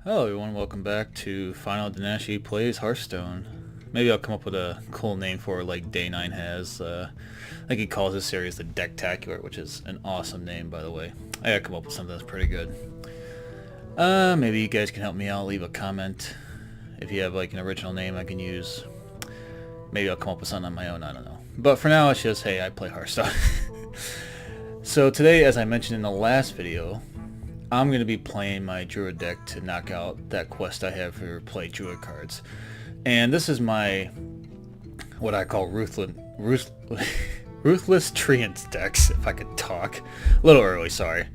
Hello everyone, welcome back to FinalDanashi Plays Hearthstone. Maybe I'll come up with a cool name for it like Day 9 has. I think he calls this series the Decktacular, which is an awesome name by the way. I gotta come up with something that's pretty good. Maybe you guys can help me out, leave a comment. If you have like an original name I can use. Maybe I'll come up with something on my own, I don't know. But for now it's just, hey, I play Hearthstone. So today, as I mentioned in the last video, I'm going to be playing my Druid deck to knock out that quest I have for play Druid cards. And this is my, what I call Ruthless Treants decks, if I could talk. A little early, sorry.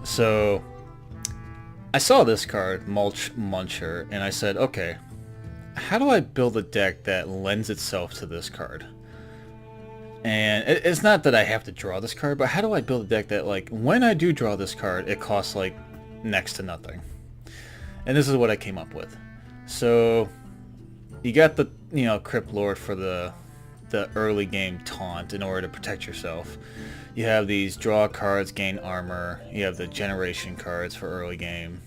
So, I saw this card, Mulch Muncher, and I said, okay, how do I build a deck that lends itself to this card? And it's not that I have to draw this card, but how do I build a deck that, like, when I do draw this card, it costs, like, next to nothing. And this is what I came up with. So, you got the, Crypt Lord for the early game taunt in order to protect yourself. You have these draw cards, gain armor. You have the generation cards for early game.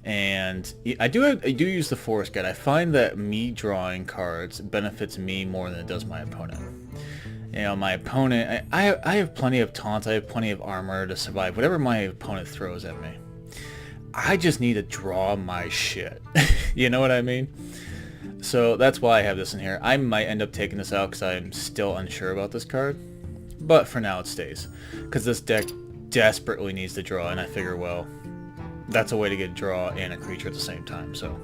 And I do use the Forest Guide. I find that me drawing cards benefits me more than it does my opponent. My opponent, I have plenty of taunts, I have plenty of armor to survive whatever my opponent throws at me. I just need to draw my shit. You know what I mean? So that's why I have this in here. I might end up taking this out because I'm still unsure about this card. But for now it stays. Because this deck desperately needs to draw, and I figure, well, that's a way to get a draw and a creature at the same time, so...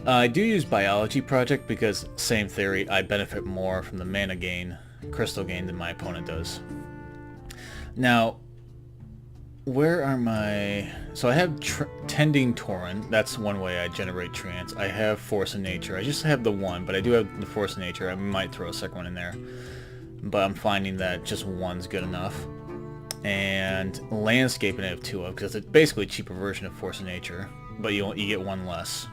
I do use Biology Project because, same theory, I benefit more from the mana gain, crystal gain, than my opponent does. Now, where are my... So I have Tending Tauren, that's one way I generate Treants. I have Force of Nature, I just have the one, but I do have the Force of Nature. I might throw a second one in there, but I'm finding that just one's good enough. And Landscaping I have two of, because it's basically a cheaper version of Force of Nature, but you get one less.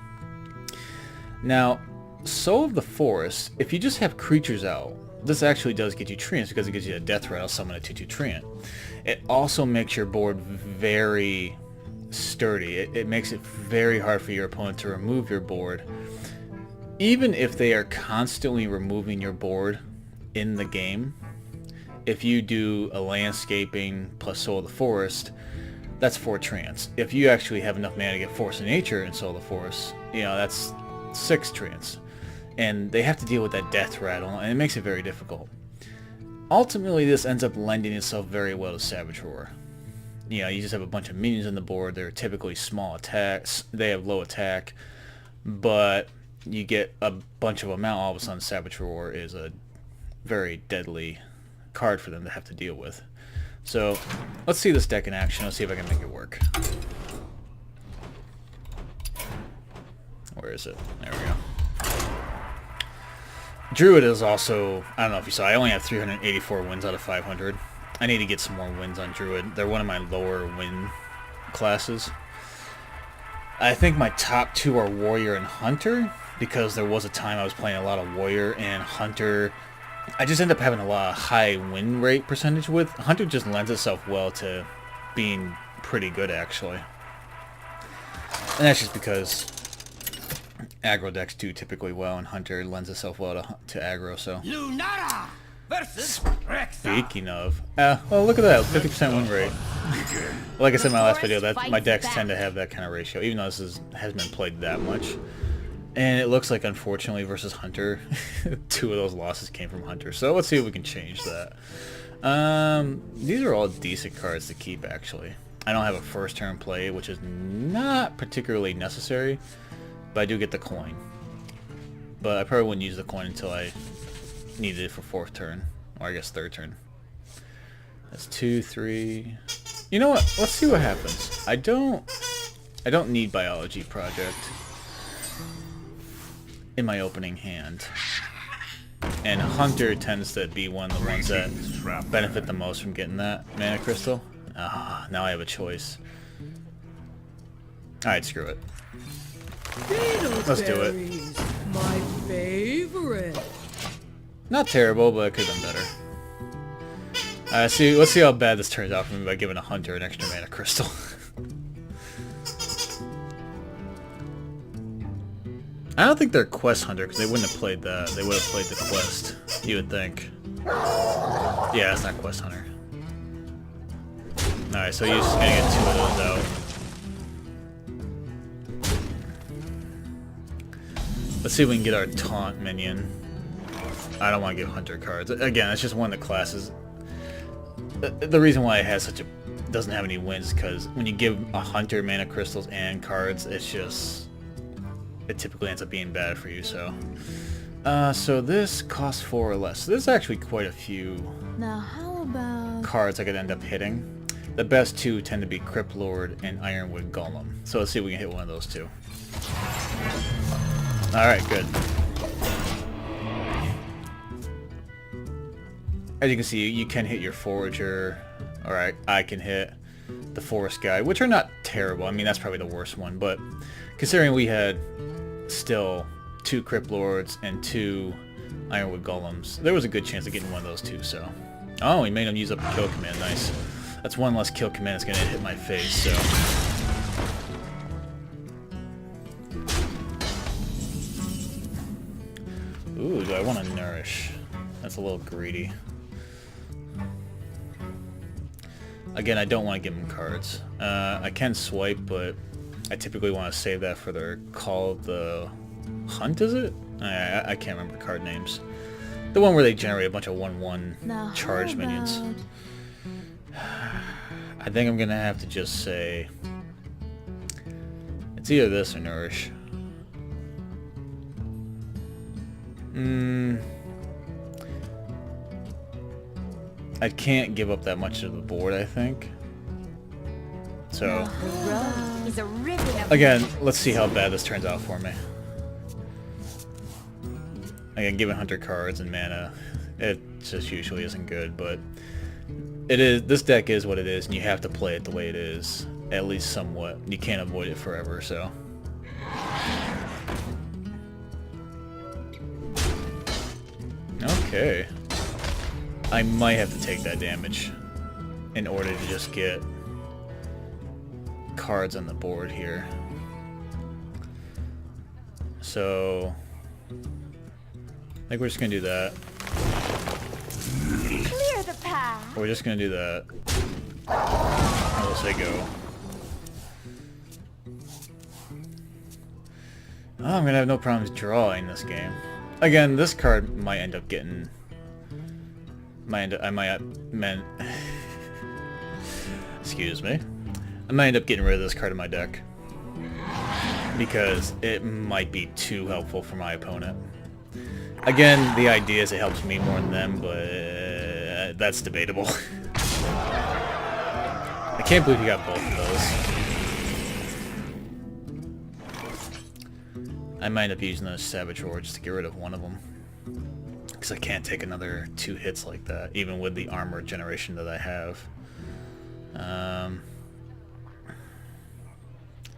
Now, Soul of the Forest, if you just have creatures out, this actually does get you Treants because it gives you a death rattle, summon a 2/2 Treant. It also makes your board very sturdy. It makes it very hard for your opponent to remove your board. Even if they are constantly removing your board in the game, if you do a Landscaping plus Soul of the Forest, that's 4 Treants. If you actually have enough mana to get Force of Nature in Soul of the Forest, that's 6 Treants, and they have to deal with that death rattle, and it makes it very difficult. Ultimately, this ends up lending itself very well to Savage Roar. You just have a bunch of minions on the board. They're typically small attacks. They have low attack, but you get a bunch of them out. All of a sudden, Savage Roar is a very deadly card for them to have to deal with. So, let's see this deck in action. Let's see if I can make it work. Where is it? There we go. Druid is also, I don't know if you saw, I only have 384 wins out of 500. I need to get some more wins on Druid. They're one of my lower win classes. I think my top 2 are Warrior and Hunter, because there was a time I was playing a lot of Warrior and Hunter. I just end up having a lot of high win rate percentage with. Hunter just lends itself well to being pretty good, actually. And that's just because aggro decks do typically well, and Hunter lends itself well to aggro, so... Lunara versus Rexa. Speaking of... well, look at that, 50% win rate. Like I said in my last video, that my decks tend to have that kind of ratio, even though this hasn't been played that much. And it looks like, unfortunately, versus Hunter, 2 of those losses came from Hunter, so let's see if we can change that. These are all decent cards to keep, actually. I don't have a first turn play, which is not particularly necessary. But I do get the coin. But I probably wouldn't use the coin until I needed it for 4th turn. Or I guess 3rd turn. That's 2, 3... You know what? Let's see what happens. I don't need Biology Project in my opening hand. And Hunter tends to be one of the ones that benefit the most from getting that mana crystal. Ah, now I have a choice. Alright, screw it. Let's do it. My favorite. Not terrible, but it could have been better. Let's see how bad this turns out for me by giving a Hunter an extra mana crystal. I don't think they're quest hunter because they wouldn't have played that. They would have played the quest. You would think. Yeah, it's not quest hunter. All right, so you're just gonna get 2 of those out. Let's see if we can get our taunt minion. I don't want to give hunter cards. Again, it's just one of the classes. The reason why it has such a doesn't have any wins is because when you give a hunter mana crystals and cards, it's just it typically ends up being bad for you. So, so this costs 4 or less. So there's actually quite a few Now how about... cards I could end up hitting. The best 2 tend to be Crypt Lord and Ironwood Golem. So let's see if we can hit one of those 2. Alright, good. As you can see, you can hit your Forager. Alright, I can hit the Forest Guide, which are not terrible. I mean, that's probably the worst one, but considering we had still 2 Crypt Lords and 2 Ironwood Golems, there was a good chance of getting one of those 2, so... Oh, he made him use up a kill command, nice. That's one less kill command that's going to hit my face, so... Ooh, do I want to nourish? That's a little greedy. Again, I don't want to give him cards. I can swipe, but I typically want to save that for their Call of the Hunt, is it? I can't remember card names. The one where they generate a bunch of 1/1 charge minions. I think I'm gonna have to just say it's either this or nourish. I can't give up that much of the board, I think. So again, let's see how bad this turns out for me. Again, giving hunter cards and mana, it just usually isn't good, but it is. This deck is what it is, and you have to play it the way it is, at least somewhat. You can't avoid it forever, so. Okay. I might have to take that damage in order to just get cards on the board here. So I think we're just gonna do that. Clear the path. We're just gonna do that. I will say go. Oh, I'm gonna have no problems drawing this game. Again, this card might end up getting. Excuse me. I might end up getting rid of this card in my deck because it might be too helpful for my opponent. Again, the idea is it helps me more than them, but that's debatable. I can't believe you got both of those. I might end up using a Savage Roar just to get rid of one of them. Because I can't take another 2 hits like that, even with the armor generation that I have.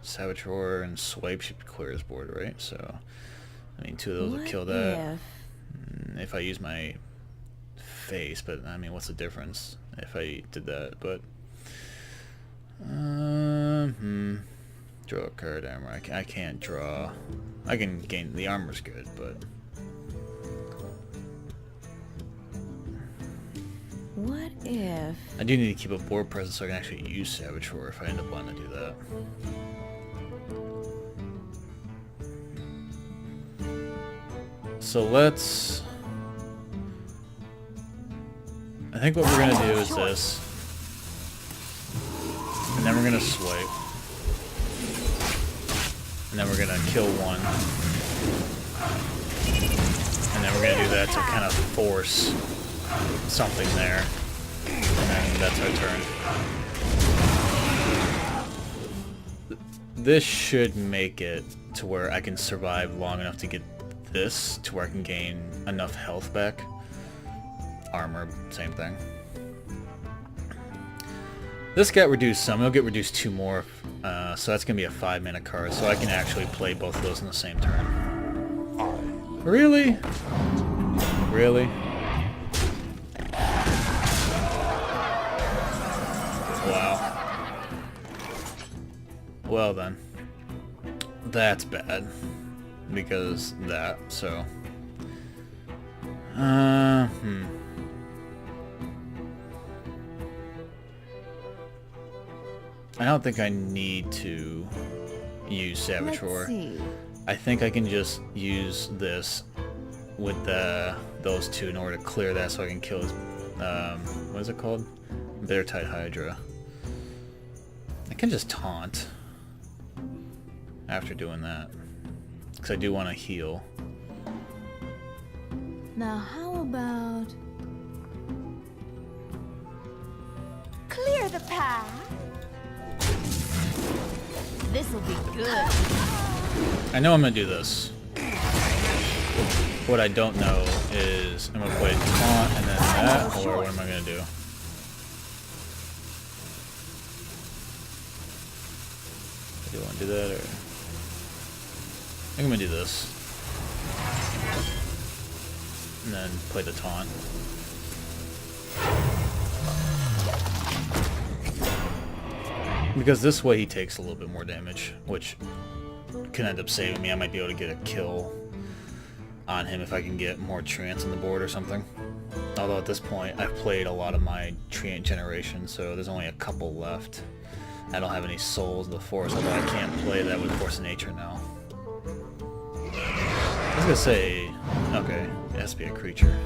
Savage Roar and Swipe should clear his board, right? So, I mean, 2 of those would kill that. If I use my face, but I mean, what's the difference if I did that? But draw a card, armor. I can't draw. I can gain the armor's good, but What if... I do need to keep a board presence so I can actually use Savage Roar if I end up wanting to do that. So let's... I think what we're going to do is this. And then we're going to swipe. And then we're going to kill one. And then we're going to do that to kind of force something there. And then that's our turn. This should make it to where I can survive long enough to get this to where I can gain enough health back. Armor, same thing. This got reduced some. It'll get reduced 2 more. So that's going to be a 5-mana card. So I can actually play both of those in the same turn. Really? Really? Wow. Well then. That's bad. because that. So, I don't think I need to use Savage Roar. I think I can just use this with those two in order to clear that, so I can kill his what is it called? Bittertide Hydra. I can just taunt after doing that, because I do want to heal. Now how about... Clear the path. This'll be good. I know I'm gonna do this. What I don't know is I'm gonna play taunt and then that, or what am I gonna do? Do I want to do that, or I think I'm gonna do this, and then play the taunt. Because this way he takes a little bit more damage, which can end up saving me. I might be able to get a kill on him if I can get more Treants on the board or something. Although at this point I've played a lot of my Treant generation, so there's only a couple left. I don't have any souls in the forest, although I can't play that with Force of Nature now. I was gonna say, okay, it has to be a creature.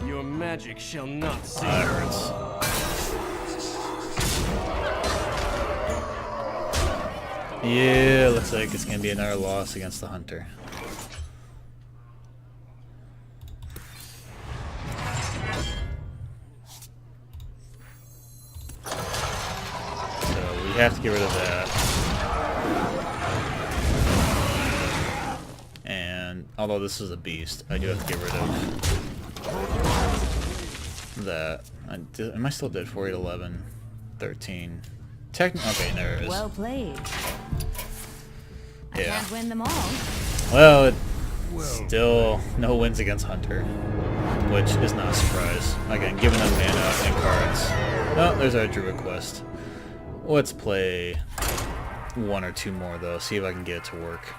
Your magic shall not save. That hurts. Yeah, looks like it's gonna be another loss against the Hunter. So we have to get rid of that. And although this is a beast, I do have to get rid of that. Am I still dead? 4, 8, 11, 13. Okay, there it is. Well played. I Yeah. can't win them all. Well, still no wins against Hunter, which is not a surprise. Again, giving them mana and cards. Oh, there's our Druid quest. Let's play 1 or 2 more though, see if I can get it to work.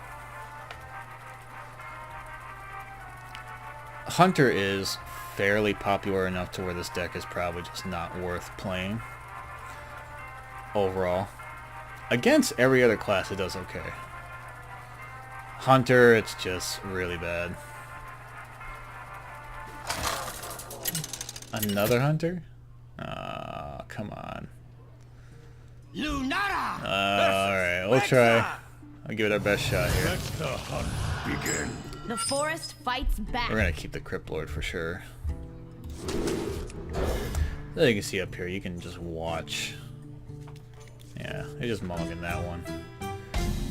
Hunter is fairly popular enough to where this deck is probably just not worth playing overall. Against every other class it does okay. Hunter, it's just really bad. Another Hunter? Come on. Lunara! Alright, we'll try. I'll give it our best shot here. Let the hunt begin. The forest fights back. We're gonna keep the Crypt Lord for sure. As you can see up here, you can just watch. Yeah, they just mulligan that one.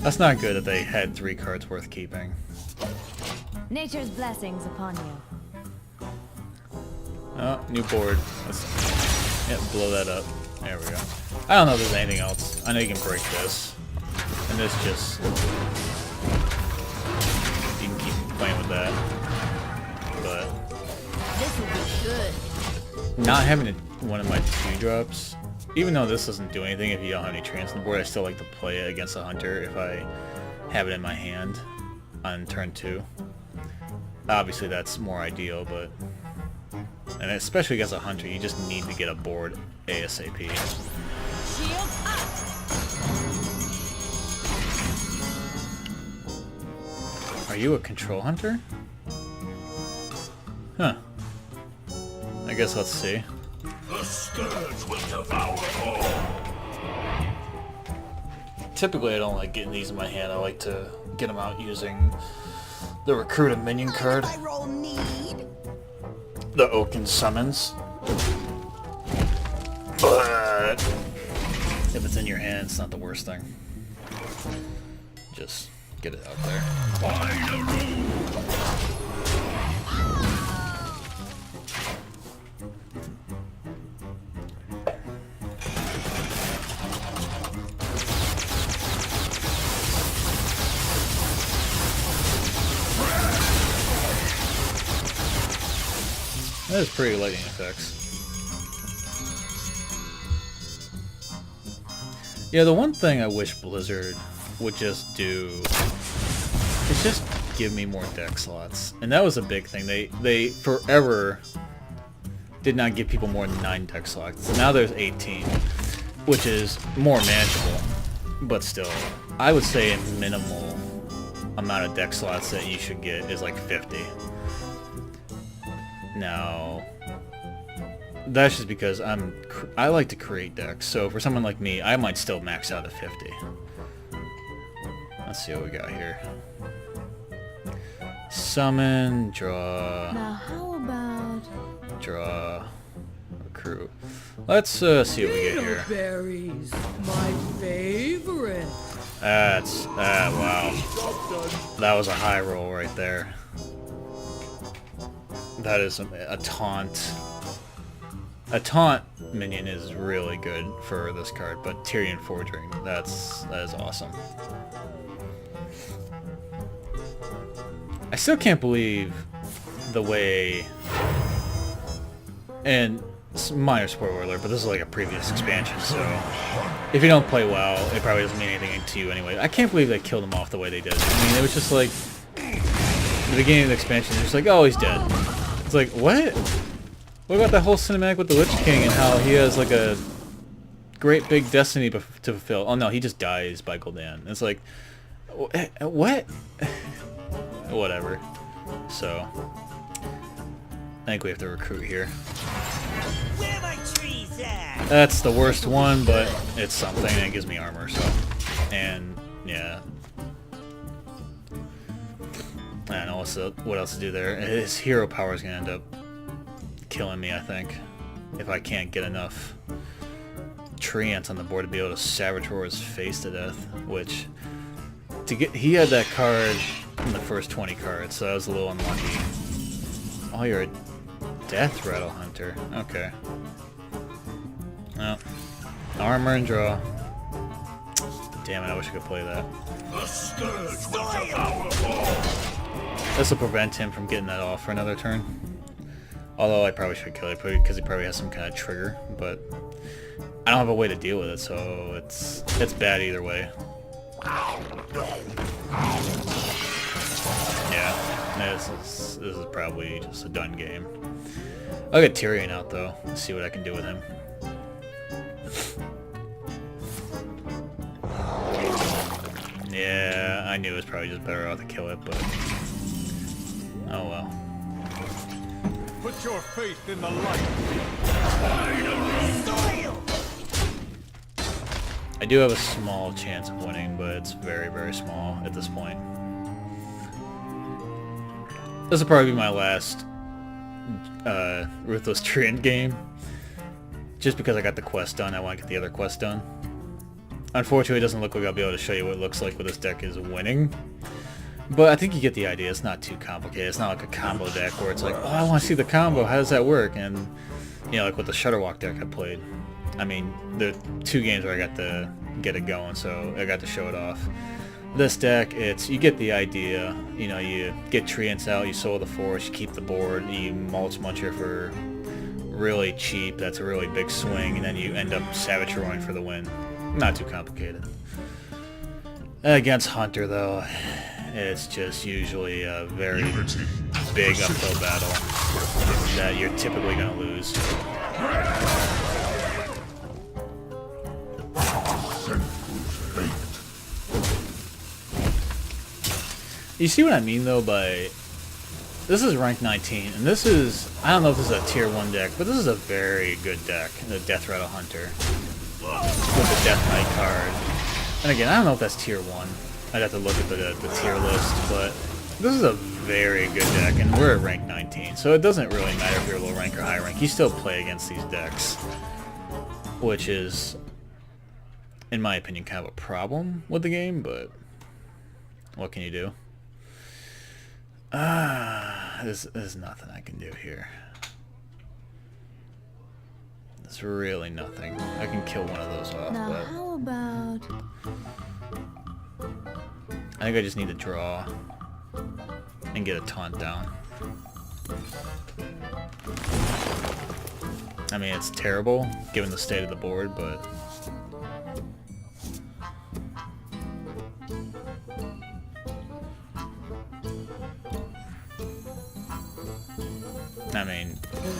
That's not good that they had 3 cards worth keeping. Nature's blessings upon you. Oh, new board. Let's blow that up. There we go. I don't know if there's anything else. I know you can break this. And this just... You can keep playing with that. But... This will be good. Not having one of my 2-drops, even though this doesn't do anything if you don't have any Treants on the board, I still like to play it against a Hunter if I have it in my hand on turn 2. Obviously that's more ideal, but... And especially against a Hunter, you just need to get a board ASAP. Shield up. Are you a Control Hunter? Huh. I guess let's see. The scourge will devour all. Typically I don't like getting these in my hand. I like to get them out using the Recruit a Minion card. I roll need. The Oaken Summons. But if it's in your hand, it's not the worst thing. Just get it out there. Find a room. That is pretty lightning effects. Yeah, the one thing I wish Blizzard would just do is just give me more deck slots. And that was a big thing. They forever did not give people more than 9 deck slots. Now there's 18, which is more manageable. But still, I would say a minimal amount of deck slots that you should get is like 50. Now, that's just because I like to create decks. So for someone like me, I might still max out at 50. Let's see what we got here. Summon, draw. Now how about... Draw, recruit. Let's see what we get here. Berries, my favorite. Wow. That was a high roll right there. That is a taunt. A taunt minion is really good for this card, but Tyrion Forging, that is awesome. I still can't believe the way, and minor spoiler alert, but this is like a previous expansion, so if you don't play WoW, it probably doesn't mean anything to you anyway. I can't believe they killed him off the way they did. I mean, it was just like, the beginning of the expansion, it's just like, oh, he's dead. It's like, what? What about that whole cinematic with the Lich King and how he has like a great big destiny to fulfill? Oh no, he just dies by Gul'dan. It's like, what? Whatever. So, I think we have to recruit here. Where my trees at? That's the worst one, but it's something and it gives me armor, so. And, yeah. I don't know what else to do there. His hero power is going to end up killing me, I think. If I can't get enough Treants on the board to be able to Savage Roar his face to death, which... he had that card in the first 20 cards, so I was a little unlucky. Oh, you're a Death Rattle Hunter. Okay. Well, armor and draw. Damn it, I wish I could play that. The scourge will devour all. This will prevent him from getting that off for another turn. Although I probably should kill it because he probably has some kind of trigger, but I don't have a way to deal with it, so it's bad either way. Yeah, this is probably just a done game. I'll get Tyrion out though, and see what I can do with him. Yeah, I knew it was probably just better off to kill it, but oh well. Put your faith in the light. I do have a small chance of winning, but it's very, very small at this point. This will probably be my last Ruthless Treant game. Just because I got the quest done, I want to get the other quest done. Unfortunately, it doesn't look like I'll be able to show you what it looks like when this deck is winning. But I think you get the idea. It's not too complicated. It's not like a combo deck where it's like, oh, I want to see the combo. How does that work? And, you know, like with the Shutterwalk deck I played. I mean, there are 2 games where I got to get it going, so I got to show it off. This deck, you get the idea. You know, you get Treants out, you Soul of the Forest, you keep the board, you mulch Muncher for really cheap. That's a really big swing, and then you end up Savage Roaring for the win. Not too complicated. Against Hunter, though, it's just usually a very big uphill battle that you're typically going to lose. You see what I mean, though, by... This is rank 19, and this is... I don't know if this is a tier 1 deck, but this is a very good deck, the Death Rattle Hunter. With the Death Knight card. And again, I don't know if that's tier 1. I'd have to look at the tier list, but this is a very good deck, and we're at rank 19, so it doesn't really matter if you're low rank or high rank. You still play against these decks, which is, in my opinion, kind of a problem with the game, but what can you do? There's nothing I can do here. There's really nothing. I can kill one of those off, Now but how about... I think I just need to draw and get a taunt down. I mean, it's terrible given the state of the board, but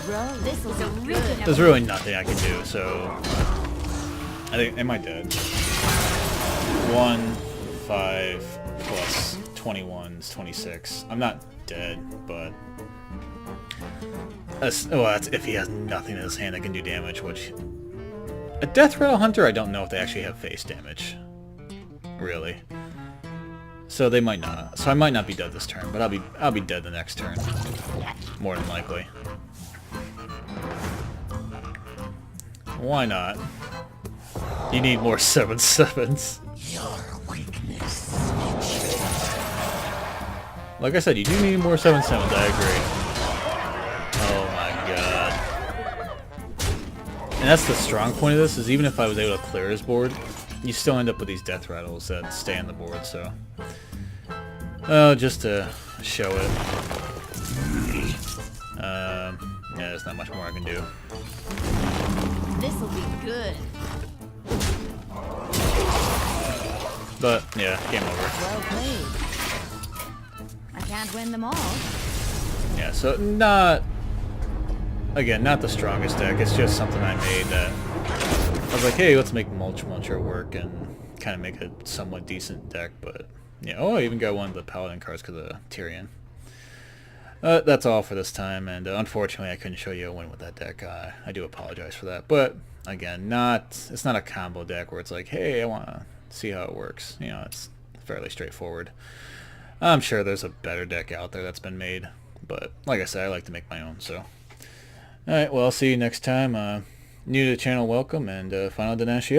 bro. This will be good. There's really nothing I can do, so I think, am I dead? 1, 5 plus 21 is 26. I'm not dead, but that's if he has nothing in his hand that can do damage, which a Death Rattle Hunter, I don't know if they actually have face damage, really. So they might not. So I might not be dead this turn, but I'll be dead the next turn, more than likely. Why not? You need more 7/7s. Like I said, you do need more 7/7s, I agree. Oh my god. And that's the strong point of this, is even if I was able to clear his board, you still end up with these death rattles that stay on the board, so... just to show it. Yeah, there's not much more I can do. This'll be good. But, yeah, game over. Well played. I can't win them all. Yeah, so not... Again, not the strongest deck, it's just something I made that... I was like, hey, let's make Mulch Muncher work and kind of make a somewhat decent deck, but... Yeah, oh, I even got one of the Paladin cards because of Tyrion. That's all for this time, and unfortunately I couldn't show you a win with that deck. I do apologize for that, but again, it's not a combo deck where it's like, hey, I want to see how it works. You know, it's fairly straightforward. I'm sure there's a better deck out there that's been made, but like I said, I like to make my own, so. Alright, well, I'll see you next time. New to the channel, welcome, and FinalDanashi.